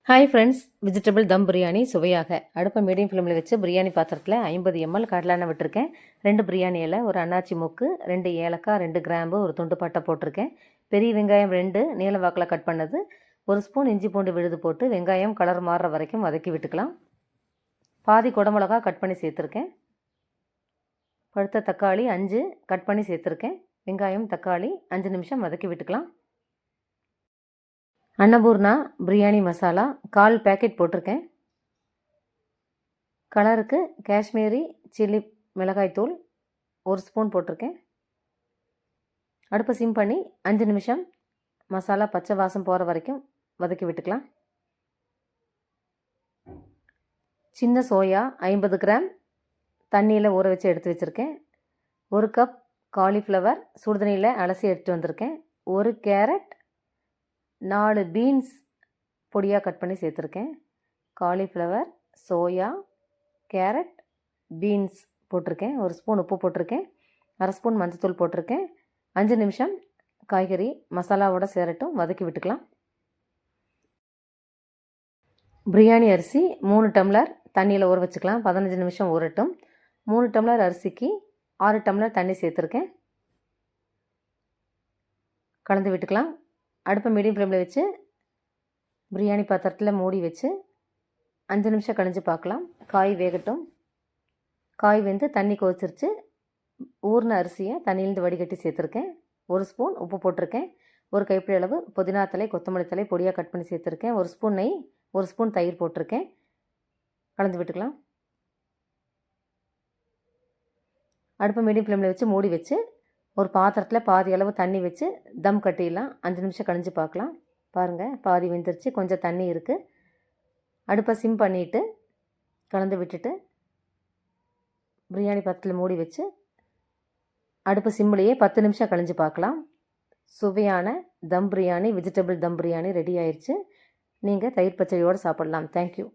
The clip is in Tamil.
ஹாய் ஃப்ரெண்ட்ஸ், வெஜிடபிள் தம் பிரியாணி சுவையாக அடுப்பை மீடியம் ஃப்ளேமில் வச்சு பிரியாணி பாத்திரத்தில் 50 ml கடலை எண்ணெய் விட்டுருக்கேன். 2 பிரியாணி இலை, ஒரு அன்னாச்சி மூக்கு, 2 ஏலக்காய், 2 கிராம்பு, ஒரு துண்டு பட்டை போட்டிருக்கேன். பெரிய வெங்காயம் 2 நீல வாக்கில் கட் பண்ணது, ஒரு ஸ்பூன் இஞ்சி பூண்டு விழுது போட்டு வெங்காயம் கலர் மாறுற வரைக்கும் வதக்கி விட்டுக்கலாம். பாதி குடமிளகா கட் பண்ணி சேர்த்துருக்கேன். பழுத்த தக்காளி 5 கட் பண்ணி சேர்த்துருக்கேன். வெங்காயம் தக்காளி 5 நிமிஷம் வதக்கி விட்டுக்கலாம். அன்னபூர்ணா பிரியாணி மசாலா 1/4 பேக்கெட் போட்டிருக்கேன். கலருக்கு காஷ்மீரி சில்லி மிளகாய்த்தூள் 1 ஸ்பூன் போட்டிருக்கேன். அடுப்பை சிம் பண்ணி 5 நிமிஷம் மசாலா பச்சை வாசம் போகிற வரைக்கும் வதக்கி விட்டுக்கலாம். சின்ன சோயா 50 கிராம் தண்ணியில் ஊற வச்சு எடுத்து வச்சுருக்கேன். 1 கப் காலிஃப்ளவர் சுடுதண்ணியில் அலசி எடுத்து வந்திருக்கேன். 1 கேரட், 4 பீன்ஸ் பொடியாக கட் பண்ணி சேர்த்துருக்கேன். காலிஃப்ளவர், சோயா, கேரட், பீன்ஸ் போட்டிருக்கேன். 1 ஸ்பூன் உப்பு போட்டிருக்கேன். 1/2 ஸ்பூன் மஞ்சத்தூள் போட்டிருக்கேன். 5 நிமிஷம் காய்கறி மசாலாவோட சேரட்டும், வதக்கி விட்டுக்கலாம். பிரியாணி அரிசி 3 டம்ளர் தண்ணியில் ஊற வச்சுக்கலாம். 15 நிமிஷம் ஊறட்டும். 3 டம்ளர் அரிசிக்கு 6 டம்ளர் தண்ணி சேர்த்துருக்கேன். கலந்து விட்டுக்கலாம். அடுப்பை மீடியம் ஃப்ளேமில் வச்சு பிரியாணி பாத்திரத்தில் மூடி வச்சு 5 நிமிஷம் கழிஞ்சு பார்க்கலாம். காய் வேகட்டும். காய் வெந்து தண்ணி கொதிச்சிருச்சு. ஊறின அரிசியை தண்ணியிலேருந்து வடிகட்டி சேர்த்துருக்கேன். 1 ஸ்பூன் உப்பு போட்டிருக்கேன். 1 கைப்பிடி அளவு புதினா தலை, கொத்தமல்லி தலை பொடியாக கட் பண்ணி சேர்த்துருக்கேன். 1 ஸ்பூன் நெய், 1 ஸ்பூன் தயிர் போட்டிருக்கேன். கலந்து விட்டுக்கலாம். அடுப்பை மீடியம் ஃப்ளேமில் வச்சு மூடி வச்சு ஒரு பாத்திரத்தில் பாதி அளவு தண்ணி வச்சு தம் கட்டிடலாம். 5 நிமிஷம் கழிஞ்சு பார்க்கலாம். பாருங்கள், பாதி வெந்துருச்சு, கொஞ்சம் தண்ணி இருக்குது. அடுப்பை சிம் பண்ணிவிட்டு கலந்து விட்டுட்டு பிரியாணி பாத்திரத்தில் மூடி வச்சு அடுப்பு சிம்லேயே 10 நிமிஷம் கழிஞ்சு பார்க்கலாம். சுவையான தம் பிரியாணி, வெஜிடபிள் தம் பிரியாணி ரெடி ஆயிடுச்சு. நீங்கள் தயிர் பச்சடியோடு சாப்பிட்லாம். தேங்க்யூ.